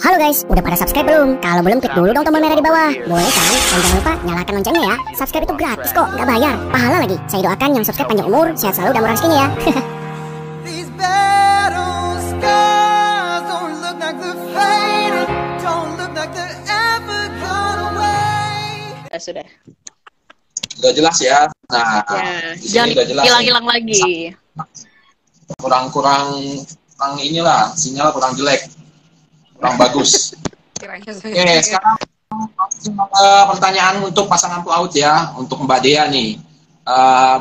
Halo guys, udah pada subscribe belum? Kalau belum, klik dulu dong tombol merah di bawah. Boleh kan? Dan jangan lupa nyalakan loncengnya ya. Subscribe itu gratis kok, nggak bayar. Pahala lagi. Saya doakan yang subscribe panjang umur, sehat selalu dan murah rezekinya ya. These battle scars don't look like they're fading, don't look like they're ever gone away. Sudah. Udah jelas ya. Nah, ya, jangan hilang-hilang lagi. Kurang inilah, sinyal kurang jelek. Kurang bagus. Oke, sekarang pertanyaan untuk pasangan pelaut ya, untuk Mbak Dea nih.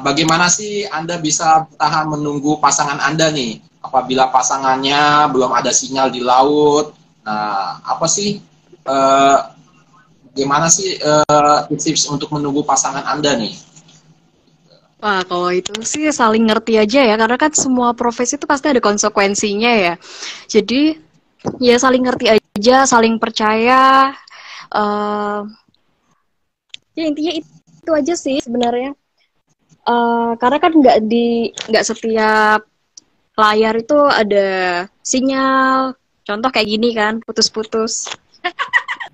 Bagaimana sih Anda bisa bertahan menunggu pasangan Anda nih apabila pasangannya belum ada sinyal di laut? Nah, apa sih gimana sih tips untuk menunggu pasangan Anda nih? Wah, kalau itu sih saling ngerti aja ya, karena kan semua profesi itu pasti ada konsekuensinya ya. Jadi ya saling ngerti aja, saling percaya. Ya intinya itu aja sih sebenarnya. Karena kan nggak setiap layar itu ada sinyal. Contoh kayak gini kan, putus-putus.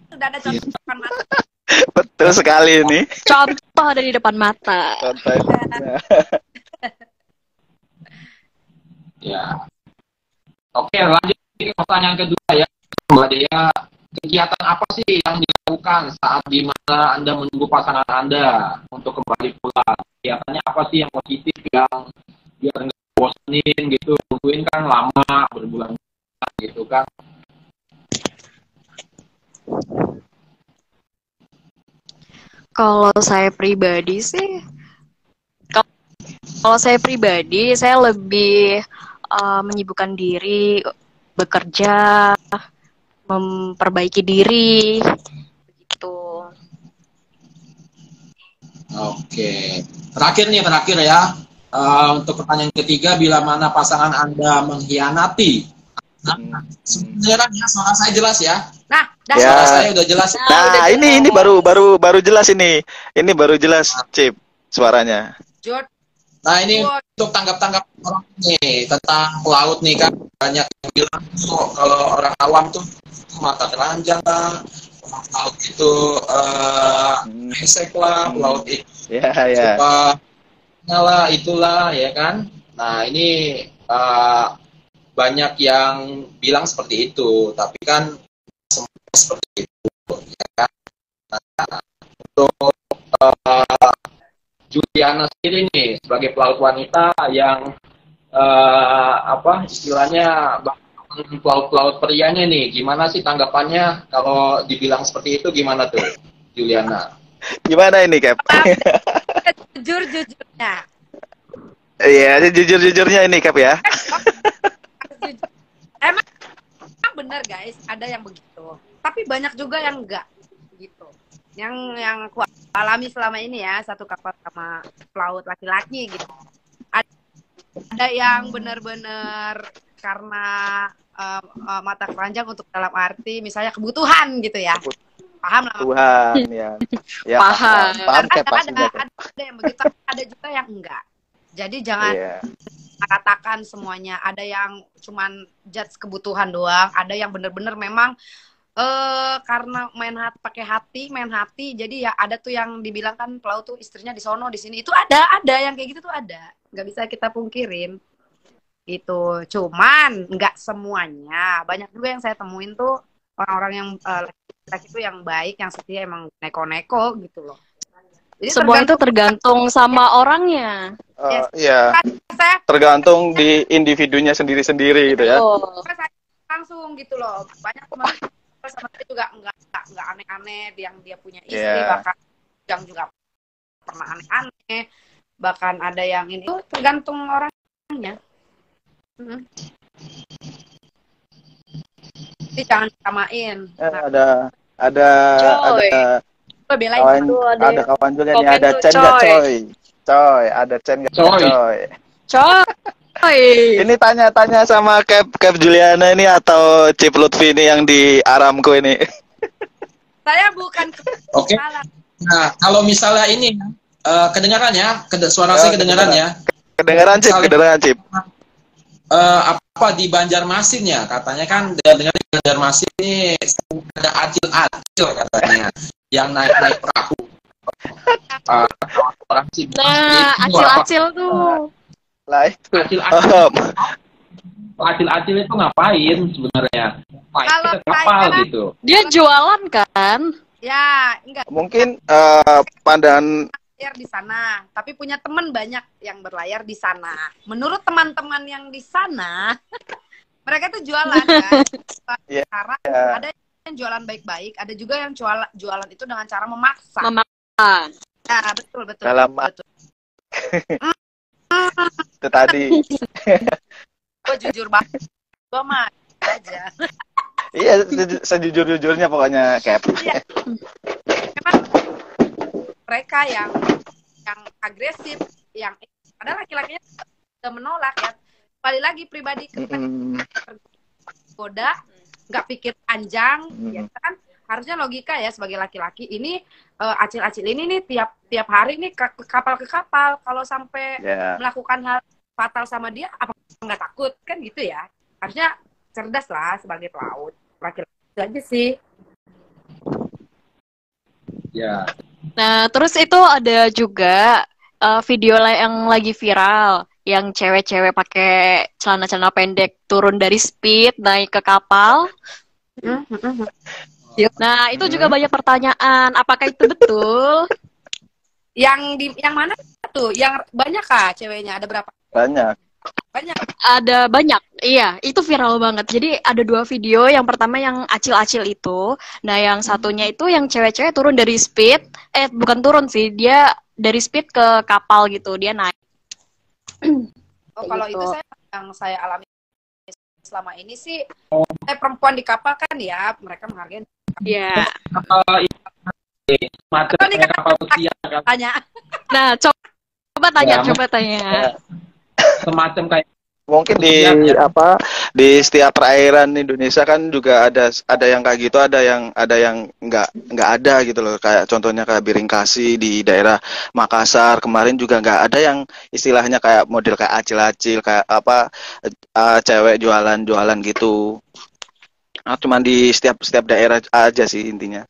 Sudah ada contoh depan mata. Betul sekali ini. Contoh ada di depan mata. Ya. Oke, lanjut ke pertanyaan kedua ya, Mbak Dea. Kegiatan apa sih yang dilakukan saat dimana Anda menunggu pasangan Anda untuk kembali pulang? Kegiatannya apa sih yang positif yang biar nggak bosenin gitu? Tungguin kan lama, berbulan-bulan gitu kan? Kalau saya pribadi sih, saya lebih menyibukkan diri, bekerja, memperbaiki diri, begitu. Oke, terakhir ya. Untuk pertanyaan ketiga, bila mana pasangan Anda mengkhianati? Nah, sebenarnya suara saya jelas ya? Nah, ya. Suara saya udah jelas. Nah, ini baru jelas ini. Ini baru jelas, Cip, suaranya. Jod. Nah, ini untuk tanggap-tanggap orang nih tentang pelaut nih kan, banyak yang bilang tuh kalau orang awam tuh mata telanjang lah, pelaut itu esek lah, pelaut itu lah, itulah ya kan. Nah, ini banyak yang bilang seperti itu, tapi kan semua seperti itu ya kan. Nah, untuk Juliana sendiri nih sebagai pelaut wanita yang istilahnya pelaut prianya nih, gimana sih tanggapannya kalau dibilang seperti itu? Gimana tuh, Juliana? Gimana ini, Cap? Jujurnya. Iya, jujurnya ini, Cap ya. Emang benar guys, ada yang begitu. Tapi banyak juga yang enggak gitu. Yang aku alami selama ini ya, satu kapal sama pelaut laki-laki gitu. Ada yang benar-benar karena mata keranjang untuk dalam arti misalnya kebutuhan gitu ya. Paham lah. Tuhan ya. Ya paham. Ada yang begitu, ada juga yang enggak. Jadi jangan katakan semuanya. Ada yang cuman judge kebutuhan doang, ada yang benar-benar memang karena main hati, jadi ya ada tuh yang dibilang kan pelaut tuh istrinya di sono di sini, itu ada yang kayak gitu tuh ada, nggak bisa kita pungkirin gitu. Cuman nggak semuanya, banyak juga yang saya temuin tuh orang-orang yang laki-laki itu yang baik, yang setia, emang neko-neko gitu loh. Jadi semua itu tergantung sama orangnya. Iya. Tergantung di individunya sendiri-sendiri gitu ya. Langsung gitu loh. Banyak teman sama saya juga enggak aneh-aneh yang dia punya istri, bahkan yang juga pernah aneh-aneh, bahkan ada yang ini tuh tergantung orangnya. Jadi jangan samain. Ada kawan juga nih, ada Chen nggak coy, ada Chen nggak coy. Ini tanya-tanya sama Cap Juliana ini atau Cip Lutfi ini yang di Aramco ini. Saya bukan. Oke. Nah, kalau misalnya ini suara saya kedengaran ya? Kedengaran Cip. apa di Banjarmasin ya, katanya kan dengar di Banjarmasin ini ada acil-acil katanya yang naik perahu. Orang sih nah, acil-acil tuh. Lah itu. Acil-acil itu ngapain sebenarnya? Kalau kapal saya, gitu. Dia jualan kan? Ya, enggak. Mungkin pandangan Berlayar di sana, tapi punya teman banyak yang berlayar di sana. Menurut teman-teman yang di sana, mereka tuh jualan kan. Yeah. Cara ada yang jualan baik-baik, ada juga yang jualan itu dengan cara memaksa. Ya, betul. dalam betul. itu tadi. Gue jujur banget, gue mah aja. Iya, sejujur-jujurnya pokoknya, Cap. Iya. Memang mereka yang agresif, yang ada laki-lakinya udah menolak ya. Kembali lagi pribadi goda, nggak pikir panjang, ya kan? Harusnya logika ya sebagai laki-laki. Ini acil-acil ini nih tiap hari nih ke kapal kalau sampai melakukan hal fatal sama dia, apa nggak takut kan gitu ya? Harusnya cerdas lah sebagai pelaut. Laki-laki aja sih. Ya. Nah, terus itu ada juga video yang lagi viral, yang cewek-cewek pakai celana-celana pendek turun dari speed naik ke kapal. Nah, itu juga banyak pertanyaan, apakah itu betul? Yang mana tuh? Yang banyak kah ceweknya? Ada berapa? Banyak. Ada banyak, iya, itu viral banget. Jadi ada 2 video, yang pertama yang acil-acil itu. Nah, yang satunya itu yang cewek-cewek turun dari speed, bukan turun sih, dia dari speed ke kapal gitu, dia naik. Oh, kalau itu yang saya alami selama ini sih, perempuan di kapal kan ya, mereka menghargai. Iya. Kapal pesiar kan. Tanya. Nah, coba tanya. Semacam kayak Mungkin di setiap perairan Indonesia kan juga ada yang kayak gitu, ada yang nggak ada gitu loh. Kayak contohnya kayak Biringkasi di daerah Makassar kemarin juga nggak ada yang istilahnya kayak model kayak acil-acil kayak cewek jualan gitu. Nah, cuman di setiap daerah aja sih intinya.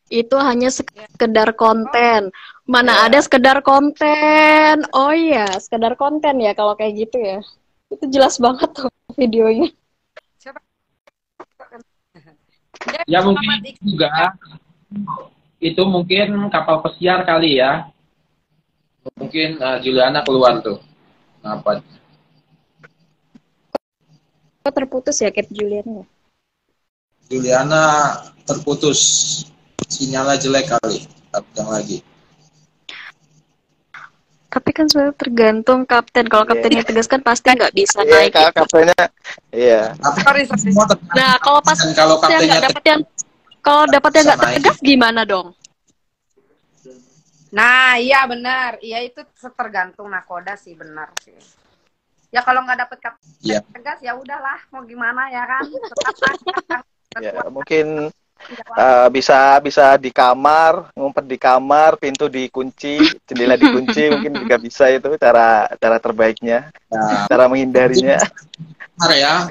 Itu hanya sekedar konten. Mana ada sekedar konten. Oh iya, sekedar konten ya kalau kayak gitu ya. Itu jelas banget tuh videonya. Ya mungkin juga itu mungkin kapal pesiar kali ya. Mungkin Juliana keluar tuh. Apa? Kok terputus ya Cap Juliana? Juliana terputus. Sinyalnya jelek kali. Yang lagi. Tapi kan sebenarnya tergantung kapten. Kalau kaptennya tegas kan pasti nggak bisa naik. Iya, kaptennya. Iya. Nah, kalau pas nggak dapet yang nggak tegas gimana dong? Nah, iya benar. Iya itu tergantung nakoda sih, benar sih. Ya kalau nggak dapet kapten tegas ya udahlah, mau gimana ya kan? Ya, mungkin bisa di kamar, ngumpet di kamar, pintu dikunci, jendela dikunci, mungkin juga bisa itu cara terbaiknya, cara menghindarinya. Benar ya.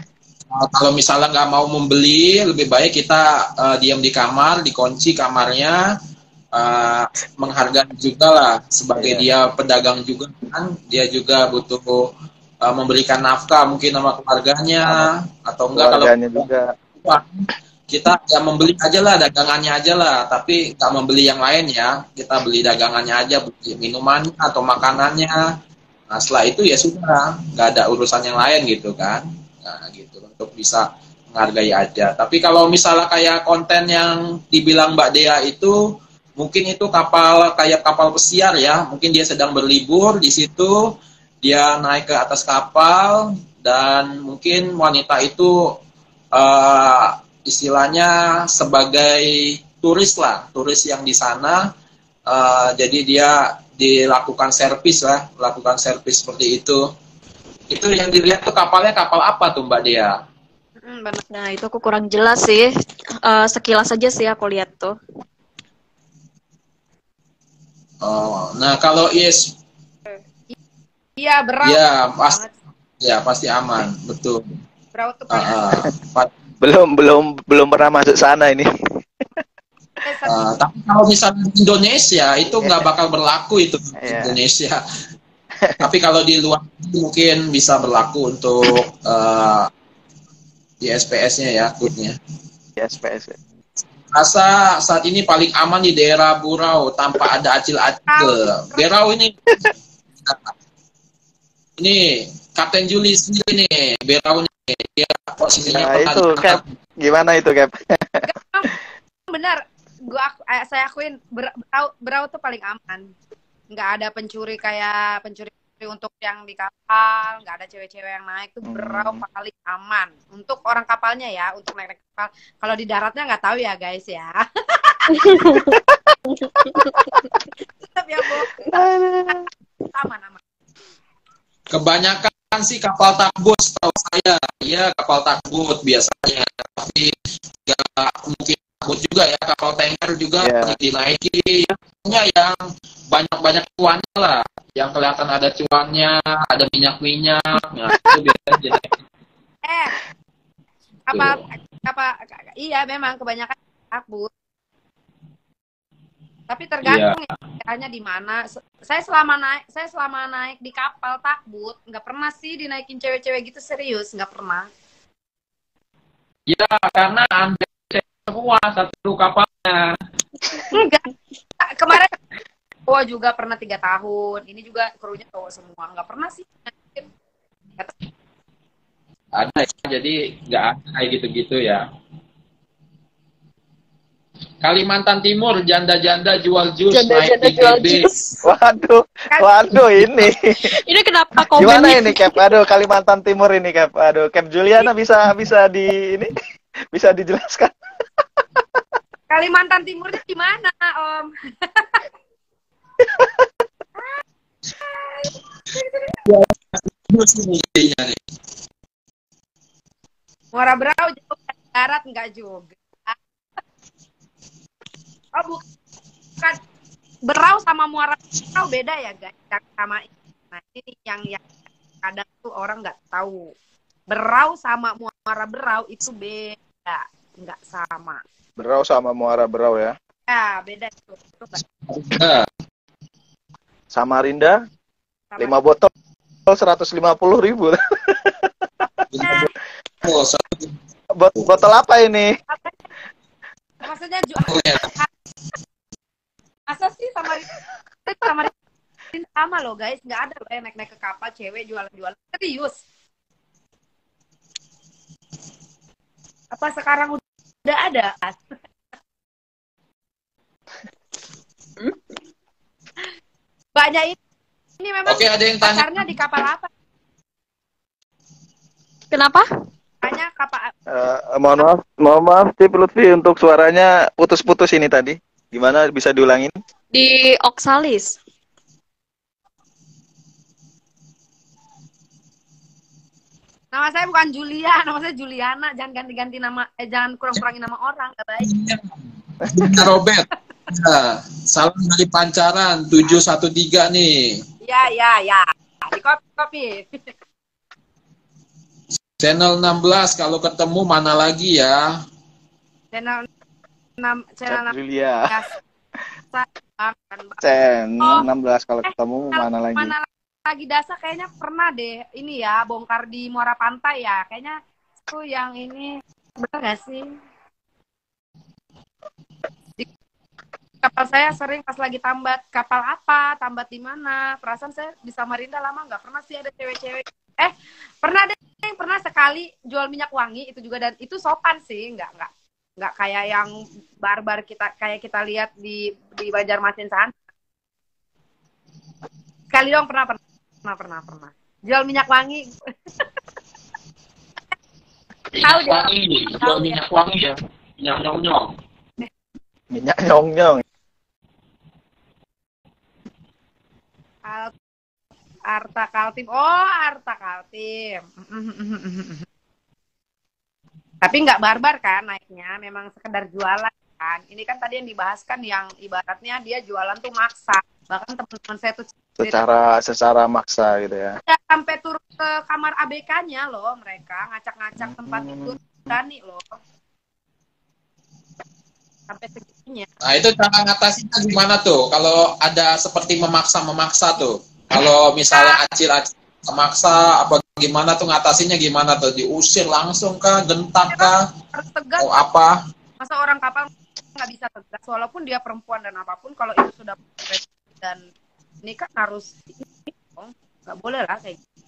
Kalau misalnya nggak mau membeli, lebih baik kita diam di kamar, dikunci kamarnya, menghargai juga lah sebagai dia pedagang juga kan, dia juga butuh memberikan nafkah mungkin sama keluarganya atau enggak kalau juga. Kita ya membeli aja lah dagangannya aja lah, tapi nggak membeli yang lain ya, kita beli dagangannya aja, beli minuman atau makanannya. Nah setelah itu ya sudah, nggak ada urusan yang lain gitu kan. Nah gitu, untuk bisa menghargai aja. Tapi kalau misalnya kayak konten yang dibilang Mbak Dea itu, mungkin itu kayak kapal pesiar ya, mungkin dia sedang berlibur di situ, dia naik ke atas kapal dan mungkin wanita itu istilahnya sebagai turis lah, turis yang di sana, jadi dia dilakukan servis lah, lakukan servis seperti itu. Itu yang dilihat tuh kapalnya kapal apa tuh Mbak Dea? Nah itu aku kurang jelas sih, sekilas aja sih aku lihat tuh. Oh, nah kalau iya berat. Ya, pasti aman, betul. Berau tuh paling Belum pernah masuk sana ini. Tapi kalau misalnya di Indonesia itu nggak bakal berlaku itu di Indonesia. Tapi kalau di luar mungkin bisa berlaku untuk di SPS-nya ya, kodnya. Di SPS. Rasa saat ini paling aman di daerah Burau tanpa ada acil-acil. Berau ini Kapten Juli sendiri nih, Berau nih. Dia posisinya itu Cap. Gimana itu Cap? Benar, saya akuin Berau tuh paling aman. Nggak ada pencuri kayak pencuri untuk yang di kapal, nggak ada cewek-cewek yang naik, tuh Berau paling aman untuk orang kapalnya ya, untuk naik kapal. Kalau di daratnya nggak tahu ya guys ya. Tetap ya Bu, aman. Kebanyakan sih kapal takbut setahu saya, ya kapal takbut biasanya, tapi nggak mungkin takbut juga ya, kapal tanker juga dinaiki, ya yang banyak cuannya lah, yang kelihatan ada cuannya, ada minyak, nah itu biasanya. Iya memang kebanyakan takbut. Tapi tergantung ya di mana. Saya selama naik di kapal takbut nggak pernah sih dinaikin cewek-cewek gitu, serius nggak pernah. Ya karena Anda semua satu kapalnya. Enggak. Kemarin cowok juga pernah 3 tahun. Ini juga krunya cowok semua. Nggak pernah sih. Ada ya, jadi nggak ada kayak gitu-gitu ya. Kalimantan Timur, janda-janda jual jus naik di TB. Waduh ini. Ini kenapa komen? Gimana ini Cap? Aduh Kalimantan Timur ini Cap. Aduh Cap Juliana bisa di ini bisa dijelaskan. Kalimantan Timurnya gimana Om? Muara Berau jauh dari darat enggak juga. Oh bukan, Berau sama Muara Berau beda ya guys, sama ini. Nah ini yang kadang tuh orang nggak tahu. Berau sama Muara Berau itu beda, nggak sama. Berau sama Muara Berau ya? Ya beda itu. Samarinda 5 botol 150.000. Botol apa ini? Maksudnya masa sih sama loh guys, nggak ada loh yang naik ke kapal cewek jualan serius. Apa sekarang udah ada? Banyak ini memang. Oke, ada yang tanya. Pasarnya di kapal apa? Kenapa? Tanya kapal. Mohon maaf, Cip Lutfi untuk suaranya putus-putus ini tadi. Gimana bisa diulangin? Di Oksalis. Nama saya bukan Julia, nama saya Juliana. Jangan ganti-ganti nama, jangan kurang-kurangin nama orang, nggak baik. Robert. Ya, salam dari Pancaran 713 nih. Ya. Di kopi. Channel 16 kalau ketemu mana lagi ya? Channel 16. Julia. Channel 16 kalau ketemu mana lagi? Mana lagi Dasa kayaknya pernah deh ini ya, bongkar di Muara Pantai ya. Kayaknya itu yang ini benar nggak sih? Kapal saya sering pas lagi tambat, kapal apa, tambat di mana. Perasaan saya di Samarinda lama nggak pernah sih ada cewek-cewek. Pernah sekali jual minyak wangi itu juga, dan itu sopan sih, nggak kayak yang barbar kita lihat di Banjarmasin sana. Sekali dong pernah. Jual minyak wangi. Jual minyak wangi ya. Minyak nyong-nyong. Minyak nyong-nyong. Arta Kaltim. Oh, Arta Kaltim. Tapi nggak barbar kan naiknya, memang sekedar jualan kan. Ini kan tadi yang dibahas kan yang ibaratnya dia jualan tuh maksa. Bahkan teman-teman saya tuh secara maksa gitu ya. Ya, sampai turun ke kamar ABK-nya loh mereka, ngacak-ngacak tempat tidur berani loh. Sampai segitunya. Nah, itu cara ngatasinya gimana tuh? Kalau ada seperti memaksa tuh. Kalau misalnya acil-acil memaksa apa gimana tuh ngatasinya gimana tuh? Diusir langsung kah, gentak kah? Harus tegas. Atau apa? Masa orang kapal nggak bisa tegas walaupun dia perempuan dan apapun, kalau itu sudah dan ini kan harus nggak boleh lah kayak gitu.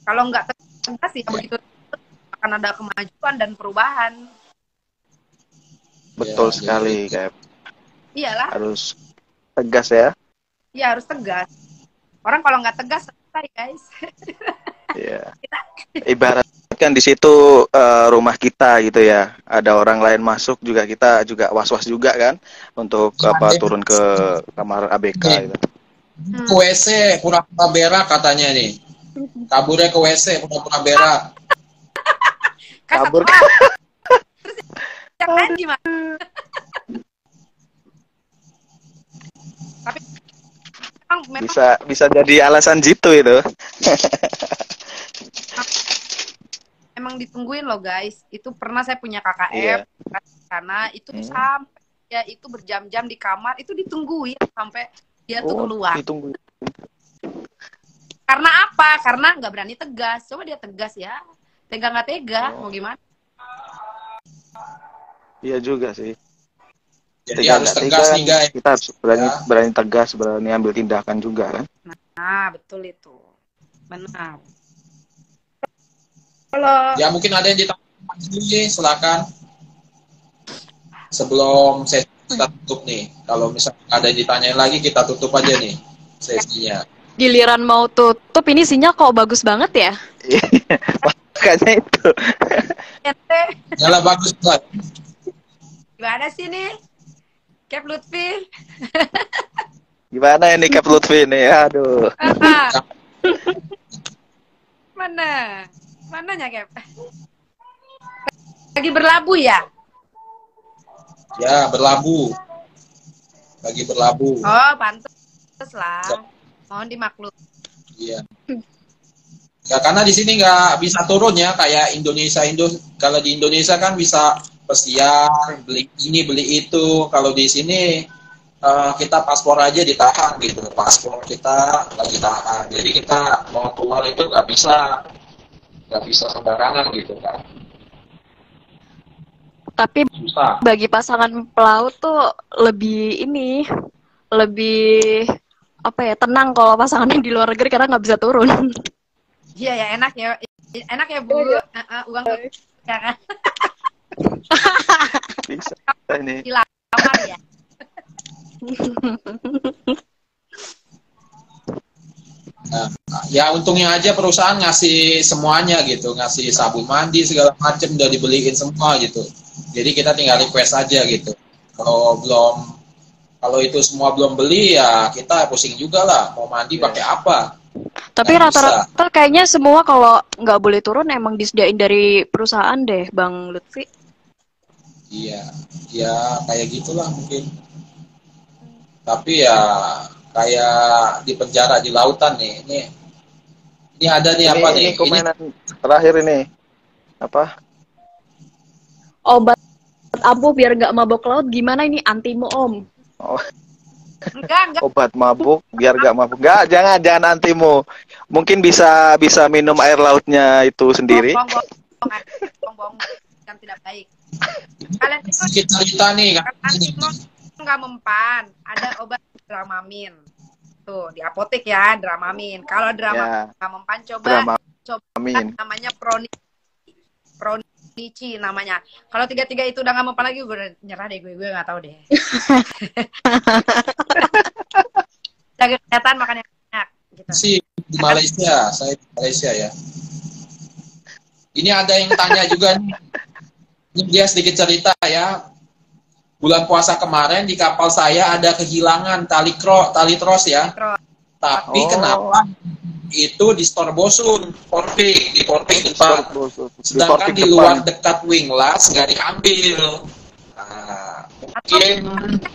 Kalau nggak tegas ya begitu akan ada kemajuan dan perubahan. Betul sekali, Cap. Iyalah. Harus tegas ya. Iya, harus tegas. Orang kalau nggak tegas selesai, guys. Iya. Ibaratkan di situ rumah kita gitu ya. Ada orang lain masuk juga, kita juga was-was juga kan untuk turun ke kamar ABK gitu. Ke WC pura-pura berak katanya nih. Kaburnya ke WC pura-pura berak. Kabur. Terus yang lain gimana? Tapi memang bisa jadi alasan jitu itu. Emang ditungguin loh guys. Itu pernah saya punya KKM karena itu sampai ya itu berjam-jam di kamar itu ditungguin sampai dia tuh keluar. Ditungguin. Karena apa? Karena nggak berani tegas. Coba dia tegas ya. Tega nggak tega, mau gimana? Iya juga sih. Jadi harus tegas nih guys. Kita harus berani tegas, berani ambil tindakan juga kan. Nah, betul itu. Benar. Kalau ya mungkin ada yang ditanya, silakan. Sebelum sesi kita tutup nih. Kalau misalnya ada yang ditanyain lagi, kita tutup aja nih sesinya. Giliran mau tutup, ini sinyal kok bagus banget ya? Makanya itu. Nyala bagus banget. Gimana sih nih? Cap Lutfi? Gimana ini Cap Lutfi nih? Aduh. Mana? Mananya Cap? Lagi berlabuh ya? Ya, berlabuh. Lagi berlabuh. Oh, pantes lah. Mohon dimaklum. Iya. Ya karena di sini nggak bisa turun ya kayak Indonesia. Kalau di Indonesia kan bisa pesiar, beli ini beli itu. Kalau di sini kita paspor aja ditahan gitu. Paspor kita nggak ditahan. Jadi kita mau keluar itu nggak bisa sembarangan gitu kan. Tapi susah. Bagi pasangan pelaut tuh lebih tenang kalau pasangannya di luar negeri karena nggak bisa turun. Iya ya, enak ya Bu. Uang ya kan. Bisa ini. Dilamar ya. Nah, ya untungnya aja perusahaan ngasih semuanya gitu, ngasih sabun mandi segala macam udah dibeliin semua gitu. Jadi kita tinggal request aja gitu. Kalau itu semua belum beli ya kita pusing juga lah mau mandi pakai apa. Tapi rata-rata kayaknya semua kalau nggak boleh turun emang disediain dari perusahaan deh, Bang Lutfi. Iya, ya kayak gitulah mungkin. Tapi ya kayak di penjara di lautan nih. Ini ada nih apa nih? Ini komenan terakhir ini. Apa? Obat ampuh biar nggak mabok laut gimana ini antimu Om? Oh. Enggak. Obat mabuk biar gak mabuk. Enggak, jangan antimu. Mungkin bisa minum air lautnya itu sendiri. Bohong kan tidak baik. Kalian itu cerita nih kan. Antimo nggak mempan. Ada obat Dramamin. Tuh di apotek ya Dramamin. Kalau nggak mempan coba namanya Pronici namanya. Kalau 3 itu udah nggak mempan lagi, gue nyerah deh, gue nggak tahu deh. Jaga kesehatan, makan yang banyak. Gitu. Di Malaysia, saya di Malaysia ya. Ini ada yang tanya juga nih. Ini dia sedikit cerita ya. Bulan puasa kemarin di kapal saya ada kehilangan tali tros ya. Tapi kenapa? Itu di Store Bosun, di Porting depan. Sedangkan di luar dekat Winglas nggak diambil. Nah, Mungkin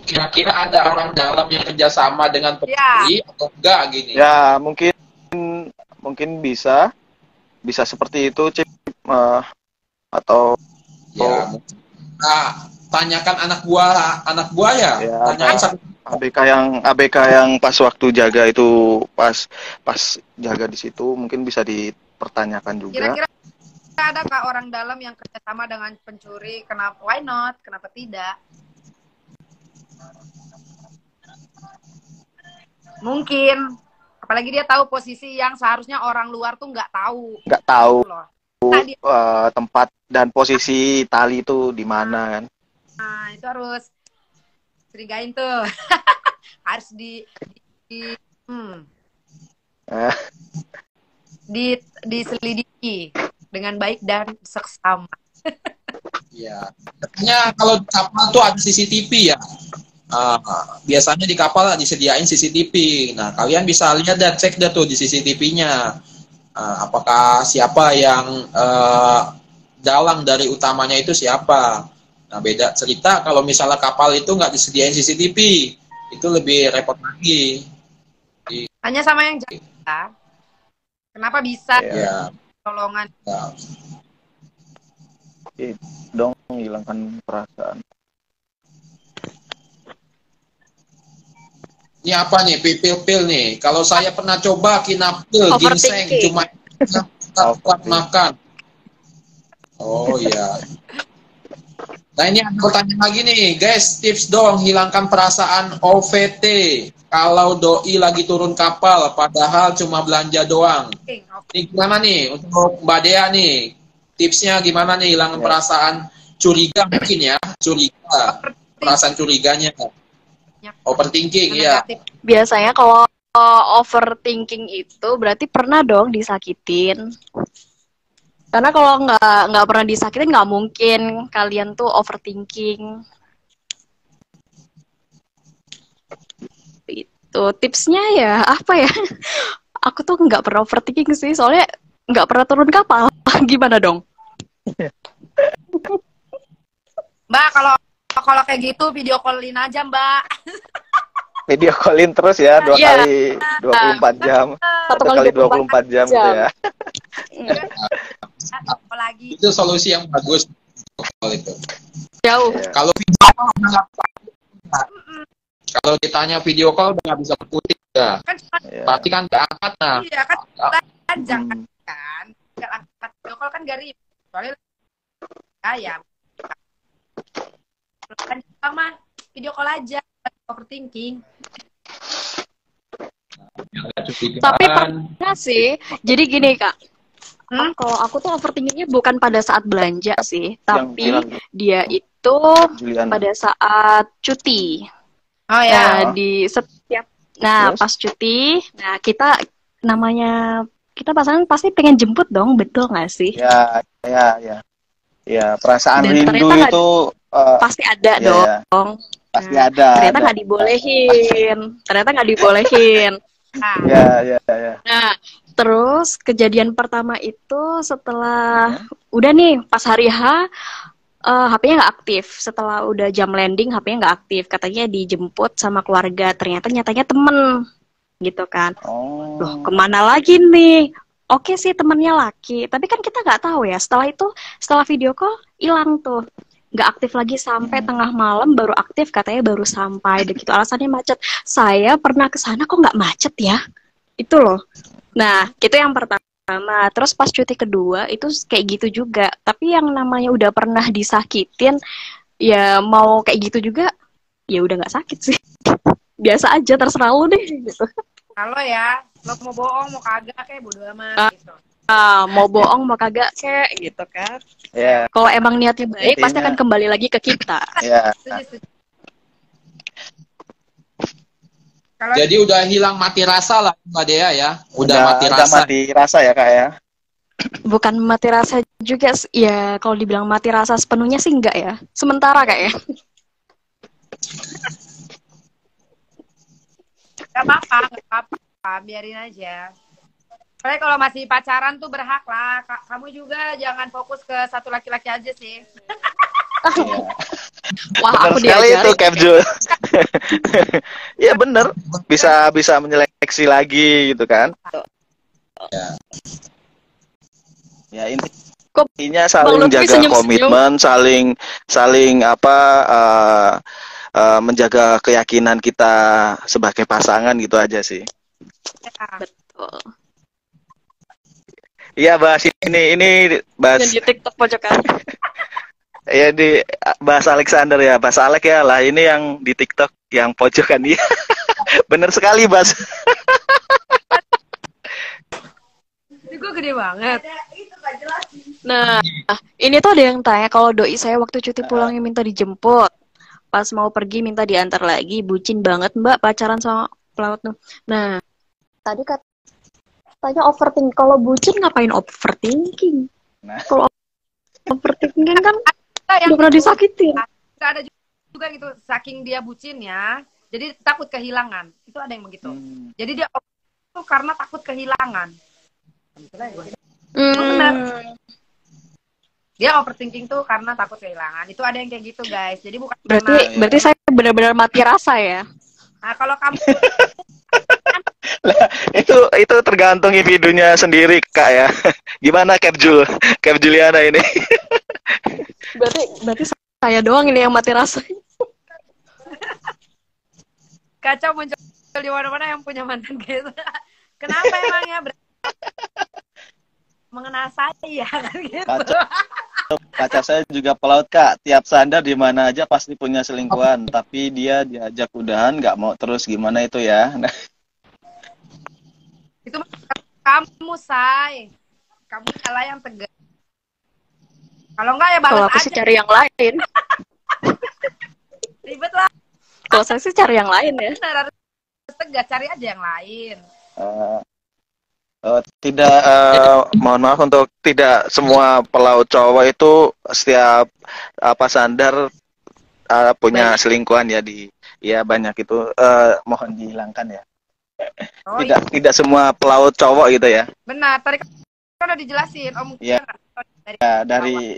kira-kira ada orang dalam yang kerjasama dengan pencuri atau enggak gini? Ya, mungkin bisa seperti itu, Cip. Atau ya, nah, tanyakan anak buah ya. Tanyakan satu ABK yang pas waktu jaga itu pas jaga di situ mungkin bisa dipertanyakan juga. Kira-kira ada nggak orang dalam yang kerjasama dengan pencuri? Kenapa? Why not? Kenapa tidak? Mungkin, apalagi dia tahu posisi yang seharusnya orang luar tuh nggak tahu. Nggak tahu Loh. Nah, tempat dan posisi tali itu di mana kan? Nah, itu harus curigain tuh. Harus diselidiki dengan baik dan seksama. Iya. Katanya kalau di kapal tuh ada CCTV ya. Biasanya di kapal disediain CCTV. Nah, kalian bisa lihat dan cek deh tuh di CCTV-nya. Apakah siapa yang dalang dari utamanya itu siapa. Nah, beda cerita kalau misalnya kapal itu nggak disediain CCTV. Itu lebih repot lagi. Hanya sama yang jaga. Kenapa bisa tolongan? Dong hilangkan perasaan. Ini apa nih, pil nih. Kalau saya pernah coba kinapil, ginseng, cuma kuat makan. Oh iya. Nah ini ada pertanyaan lagi nih, guys. Tips dong, hilangkan perasaan OVT. Kalau doi lagi turun kapal, padahal cuma belanja doang. Ini gimana nih untuk Mbak Dea nih? Tipsnya gimana nih, hilangkan perasaan curiga mungkin ya? Curiga, perasaan curiganya. Overthinking, ya. Biasanya kalau overthinking itu berarti pernah dong disakitin. Karena kalau nggak pernah disakitin nggak mungkin kalian tuh overthinking. Itu tipsnya ya apa ya? Aku tuh nggak pernah overthinking sih, soalnya nggak pernah turun kapal. Gimana dong? Mbak, kalau kayak gitu video call-in aja, Mbak. Video call-in terus ya, 2 kali 24 jam. 1 kali 24 jam gitu ya. Apalagi itu solusi yang bagus itu. Jauh. Kalau video call kalau ditanya video call udah nggak bisa berkutik ya. Pasti kan nggak angkat nah. Iya kan jangan kan. Nggak angkat video call kan gak ribet. Soalnya ya. Kan mah video call aja, overthinking. Tapi pernah sih. Jadi gini Kak. Kalau aku tuh overthinkingnya bukan pada saat belanja sih, tapi dia itu pada saat cuti. Oh ya. Nah, di setiap pas cuti, nah kita pasangan pasti pengen jemput dong, betul nggak sih? Ya, perasaan dan rindu itu pasti ada dong. Pasti ada. Ternyata nggak dibolehin. Ya. Nah, terus kejadian pertama itu setelah udah nih pas hari H, HP-nya nggak aktif. Setelah udah jam landing, HP-nya nggak aktif. Katanya dijemput sama keluarga. Nyatanya temen, gitu kan. Loh, kemana lagi nih? Oke sih temennya laki, tapi kan kita nggak tahu ya. Setelah video call hilang tuh, nggak aktif lagi sampai tengah malam baru aktif. Katanya baru sampai, begitu alasannya macet. Saya pernah ke sana kok nggak macet ya? Itu loh. Nah, itu yang pertama. Terus pas cuti kedua itu kayak gitu juga. Tapi yang namanya udah pernah disakitin, ya mau kayak gitu juga, ya udah nggak sakit sih. Biasa aja, terserah lu deh gitu. Kalau ya, lo mau bohong mau kagak kayak bodo amat gitu. Mau bohong mau kagak kayak gitu kan. Kalau emang niatnya baik pasti akan kembali lagi ke kita. Jadi udah hilang mati rasa lah Mbak Dea ya. Udah mati rasa ya Kak ya. Bukan mati rasa juga ya, kalau dibilang mati rasa sepenuhnya sih enggak ya. Sementara kayak. Gak apa-apa, biarin aja. Soalnya kalau masih pacaran tuh berhak lah. Kamu juga jangan fokus ke satu laki-laki aja sih. Wah, benar aku sekali itu diajarin. Capjul. Iya bener, bisa menyeleksi lagi gitu kan. Ya intinya saling jaga komitmen, saling apa menjaga keyakinan kita sebagai pasangan gitu aja sih. Betul. Iya bahas ini bahas Dan di TikTok pojokan. ya di bahas Alexander ya, bahas Alex ya lah ini yang di TikTok yang pojokan ya. Bener sekali Bas. Gue gede banget. Nah, ini tuh ada yang tanya kalau doi saya waktu cuti pulangnya minta dijemput. Pas mau pergi minta diantar lagi. Bucin banget Mbak pacaran sama pelaut tuh. Nah, tadi katanya overthinking. Kalau bucin ngapain overthinking? Nah. Kalau overthinking kan yang udah pernah disakitin. Ada juga gitu, saking dia bucin ya. Jadi takut kehilangan. Itu ada yang begitu. Jadi dia itu karena takut kehilangan. Benar. Dia overthinking tuh karena takut kehilangan. Itu ada yang kayak gitu, guys. Jadi bukan berarti saya benar-benar mati rasa ya. Nah, kalau kamu itu tergantung individunya sendiri Kak ya. Gimana Cap Juliana ini? Berarti saya doang ini yang mati rasa. Kacau muncul di mana-mana yang punya mantan gitu. Kenapa emangnya mengenal saya kan gitu. Pacar saya juga pelaut Kak. Tiap sandar di mana aja pasti punya selingkuhan, tapi dia diajak udahan nggak mau terus, gimana itu ya? Nah. Itu kamu, Say. Kamu salah yang tegas. Kalau enggak ya balas aja. Kalau aku sih cari yang lain. Ribet lah. Kalau saya sih cari yang lain ya. Harus tegas, cari aja yang lain. Tidak, mohon maaf untuk tidak semua pelaut cowok itu setiap sandar punya selingkuhan ya banyak itu mohon dihilangkan ya. Tidak semua pelaut cowok gitu ya. Benar, tadi kan udah dijelasin Om. Ya.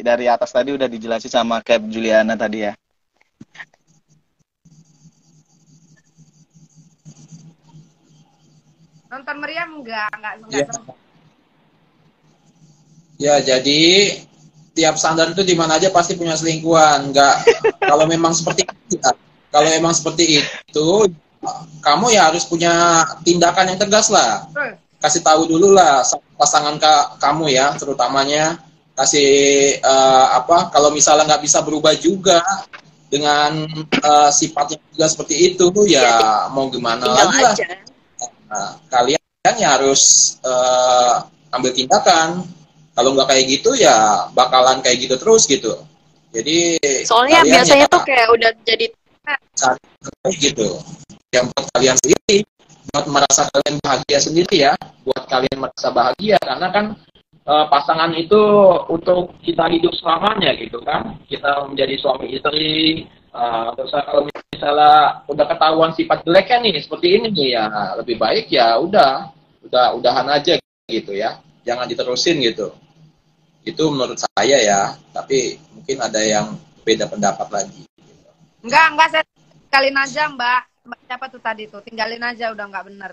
Dari atas tadi udah dijelasin sama Cap Juliana tadi ya. Nonton meriam enggak Ya. seru. Ya, jadi tiap sandar itu di mana aja pasti punya selingkuhan. Enggak kalau memang seperti itu, kalau memang seperti itu, kamu ya harus punya tindakan yang tegas lah. Kasih tahu dulu lah pasangan kamu ya, terutamanya kasih kalau misalnya nggak bisa berubah juga dengan sifatnya juga seperti itu, ya mau gimana lagi lah. Nah, kalian ya harus ambil tindakan. Kalau nggak kayak gitu ya bakalan kayak gitu terus gitu. Jadi soalnya biasanya tuh kayak udah jadi gitu. Yang buat kalian sendiri, buat merasa kalian bahagia sendiri ya, buat kalian merasa bahagia karena kan pasangan itu untuk kita hidup selamanya gitu kan. Kita menjadi suami istri. Terus kalau misalnya udah ketahuan sifat jeleknya nih seperti ini nih ya lebih baik ya udahan aja gitu ya, jangan diterusin gitu. Itu menurut saya ya, tapi mungkin ada yang beda pendapat lagi. Enggak, saya tinggalin aja Mbak siapa tuh tadi tuh, tinggalin aja udah nggak bener.